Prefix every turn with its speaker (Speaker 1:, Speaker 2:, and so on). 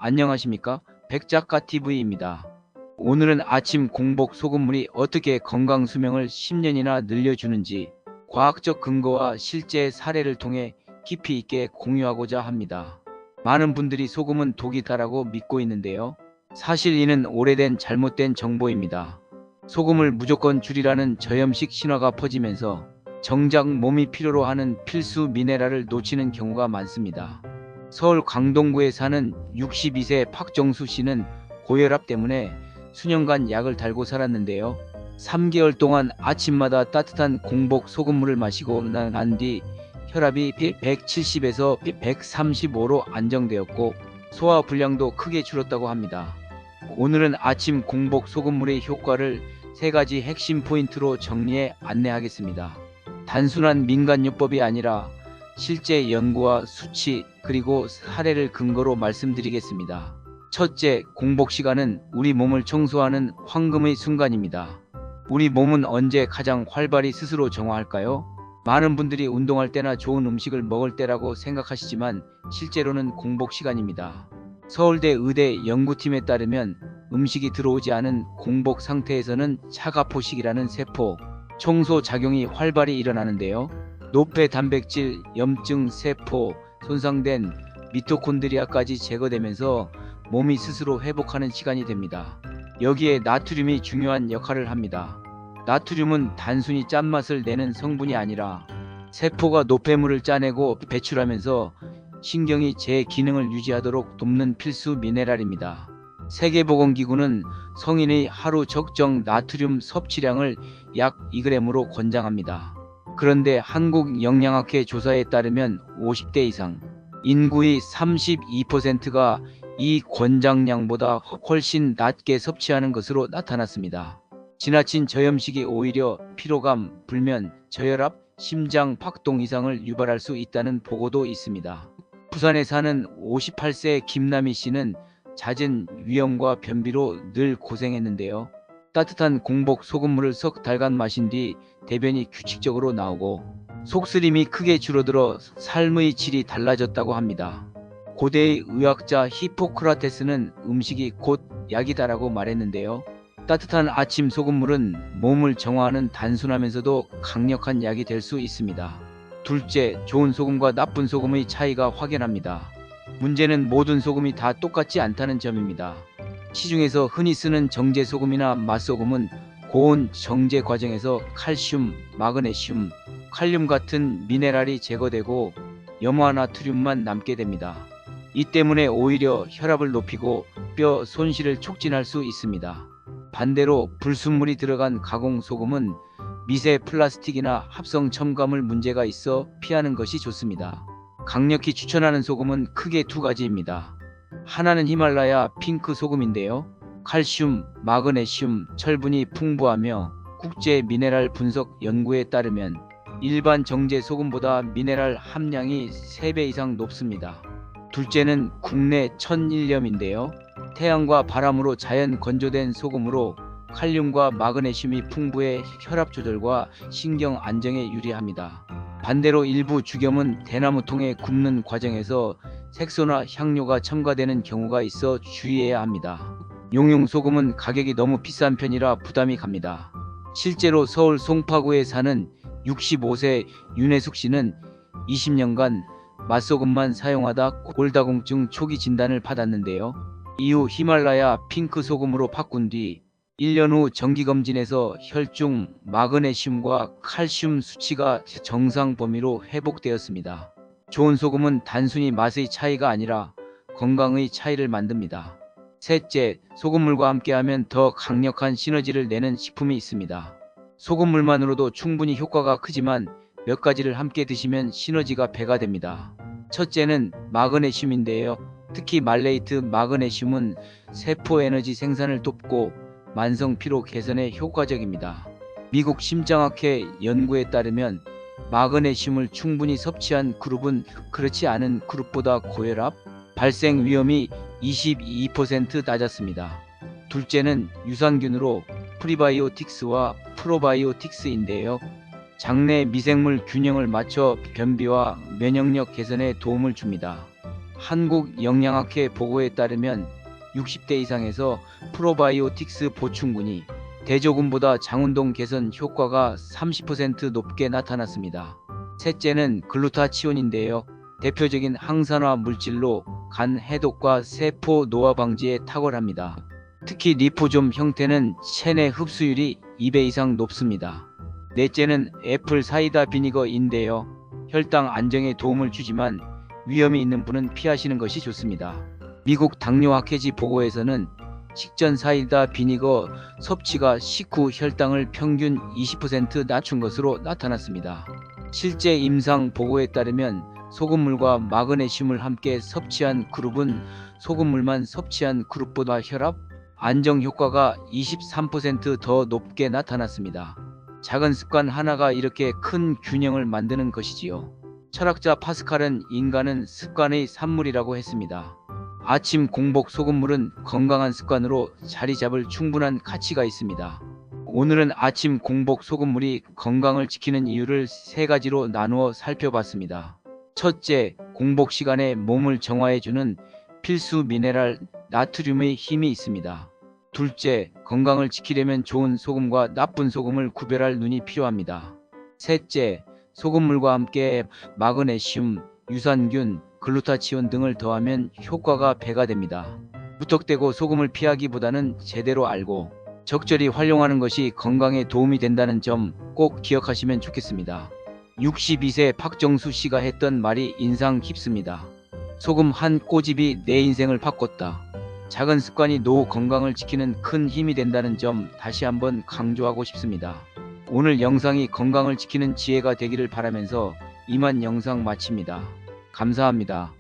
Speaker 1: 안녕하십니까? 백작가TV입니다. 오늘은 아침 공복 소금물이 어떻게 건강 수명을 10년이나 늘려주는지 과학적 근거와 실제 사례를 통해 깊이 있게 공유하고자 합니다. 많은 분들이 소금은 독이다라고 믿고 있는데요. 사실 이는 오래된 잘못된 정보입니다. 소금을 무조건 줄이라는 저염식 신화가 퍼지면서 정작 몸이 필요로 하는 필수 미네랄을 놓치는 경우가 많습니다. 서울 강동구에 사는 62세 박정수 씨는 고혈압 때문에 수년간 약을 달고 살았는데요. 3개월 동안 아침마다 따뜻한 공복 소금물을 마시고 난 뒤 혈압이 170에서 135로 안정되었고 소화 불량도 크게 줄었다고 합니다. 오늘은 아침 공복 소금물의 효과를 3가지 핵심 포인트로 정리해 안내하겠습니다. 단순한 민간요법이 아니라 실제 연구와 수치 그리고 사례를 근거로 말씀드리겠습니다. 첫째, 공복 시간은 우리 몸을 청소하는 황금의 순간입니다. 우리 몸은 언제 가장 활발히 스스로 정화할까요? 많은 분들이 운동할 때나 좋은 음식을 먹을 때라고 생각하시지만 실제로는 공복 시간입니다. 서울대 의대 연구팀에 따르면 음식이 들어오지 않은 공복 상태에서는 차가포식이라는 세포 청소 작용이 활발히 일어나는데요. 노폐 단백질, 염증 세포, 손상된 미토콘드리아까지 제거되면서 몸이 스스로 회복하는 시간이 됩니다. 여기에 나트륨이 중요한 역할을 합니다. 나트륨은 단순히 짠맛을 내는 성분이 아니라 세포가 노폐물을 짜내고 배출하면서 신경이 제 기능을 유지하도록 돕는 필수 미네랄입니다. 세계보건기구는 성인의 하루 적정 나트륨 섭취량을 약 2g으로 권장합니다. 그런데 한국영양학회 조사에 따르면 50대 이상 인구의 32%가 이 권장량보다 훨씬 낮게 섭취하는 것으로 나타났습니다. 지나친 저염식이 오히려 피로감, 불면, 저혈압, 심장 박동 이상을 유발할 수 있다는 보고도 있습니다. 부산에 사는 58세 김남희 씨는 잦은 위염과 변비로 늘 고생했는데요. 따뜻한 공복 소금물을 석 달간 마신 뒤 대변이 규칙적으로 나오고 속쓰림이 크게 줄어들어 삶의 질이 달라졌다고 합니다. 고대의 의학자 히포크라테스는 음식이 곧 약이다라고 말했는데요. 따뜻한 아침 소금물은 몸을 정화하는 단순하면서도 강력한 약이 될 수 있습니다. 둘째, 좋은 소금과 나쁜 소금의 차이가 확연합니다. 문제는 모든 소금이 다 똑같지 않다는 점입니다. 시중에서 흔히 쓰는 정제 소금이나 맛소금은 고온 정제 과정에서 칼슘, 마그네슘, 칼륨 같은 미네랄이 제거되고 염화 나트륨만 남게 됩니다. 이 때문에 오히려 혈압을 높이고 뼈 손실을 촉진할 수 있습니다. 반대로 불순물이 들어간 가공 소금은 미세 플라스틱이나 합성 첨가물 문제가 있어 피하는 것이 좋습니다. 강력히 추천하는 소금은 크게 2가지입니다. 하나는 히말라야 핑크 소금인데요. 칼슘, 마그네슘, 철분이 풍부하며 국제 미네랄 분석 연구에 따르면 일반 정제 소금보다 미네랄 함량이 3배 이상 높습니다. 둘째는 국내 천일염인데요. 태양과 바람으로 자연 건조된 소금으로 칼륨과 마그네슘이 풍부해 혈압 조절과 신경 안정에 유리합니다. 반대로 일부 죽염은 대나무통에 굽는 과정에서 색소나 향료가 첨가되는 경우가 있어 주의해야 합니다. 용융 소금은 가격이 너무 비싼 편이라 부담이 갑니다. 실제로 서울 송파구에 사는 65세 윤혜숙 씨는 20년간 맛소금만 사용하다 골다공증 초기 진단을 받았는데요. 이후 히말라야 핑크 소금으로 바꾼 뒤 1년 후 정기검진에서 혈중 마그네슘과 칼슘 수치가 정상 범위로 회복되었습니다. 좋은 소금은 단순히 맛의 차이가 아니라 건강의 차이를 만듭니다. 셋째, 소금물과 함께하면 더 강력한 시너지를 내는 식품이 있습니다. 소금물만으로도 충분히 효과가 크지만 몇 가지를 함께 드시면 시너지가 배가 됩니다. 첫째는 마그네슘인데요. 특히 말레이트 마그네슘은 세포 에너지 생산을 돕고 만성 피로 개선에 효과적입니다. 미국 심장학회 연구에 따르면 마그네슘을 충분히 섭취한 그룹은 그렇지 않은 그룹보다 고혈압 발생 위험이 22% 낮았습니다. 둘째는 유산균으로 프리바이오틱스와 프로바이오틱스인데요. 장내 미생물 균형을 맞춰 변비와 면역력 개선에 도움을 줍니다. 한국영양학회 보고에 따르면 60대 이상에서 프로바이오틱스 보충군이 대조군보다 장운동 개선 효과가 30% 높게 나타났습니다. 셋째는 글루타치온인데요. 대표적인 항산화 물질로 간 해독과 세포 노화 방지에 탁월합니다. 특히 리포좀 형태는 체내 흡수율이 2배 이상 높습니다. 넷째는 애플 사이다 비니거인데요. 혈당 안정에 도움을 주지만 위험이 있는 분은 피하시는 것이 좋습니다. 미국 당뇨학회지 보고에서는 식전 사이다 비니거 섭취가 식후 혈당을 평균 20% 낮춘 것으로 나타났습니다. 실제 임상 보고에 따르면 소금물과 마그네슘을 함께 섭취한 그룹은 소금물만 섭취한 그룹보다 혈압 안정 효과가 23% 더 높게 나타났습니다. 작은 습관 하나가 이렇게 큰 균형을 만드는 것이지요. 철학자 파스칼은 인간은 습관의 산물이라고 했습니다. 아침 공복 소금물은 건강한 습관으로 자리 잡을 충분한 가치가 있습니다. 오늘은 아침 공복 소금물이 건강을 지키는 이유를 세 가지로 나누어 살펴봤습니다. 첫째, 공복 시간에 몸을 정화해주는 필수 미네랄 나트륨의 힘이 있습니다. 둘째, 건강을 지키려면 좋은 소금과 나쁜 소금을 구별할 눈이 필요합니다. 셋째, 소금물과 함께 마그네슘, 유산균, 글루타치온 등을 더하면 효과가 배가 됩니다. 무턱대고 소금을 피하기보다는 제대로 알고 적절히 활용하는 것이 건강에 도움이 된다는 점 꼭 기억하시면 좋겠습니다. 62세 박정수 씨가 했던 말이 인상 깊습니다. 소금 한 꼬집이 내 인생을 바꿨다. 작은 습관이 노후 건강을 지키는 큰 힘이 된다는 점 다시 한번 강조하고 싶습니다. 오늘 영상이 건강을 지키는 지혜가 되기를 바라면서 이만 영상 마칩니다. 감사합니다.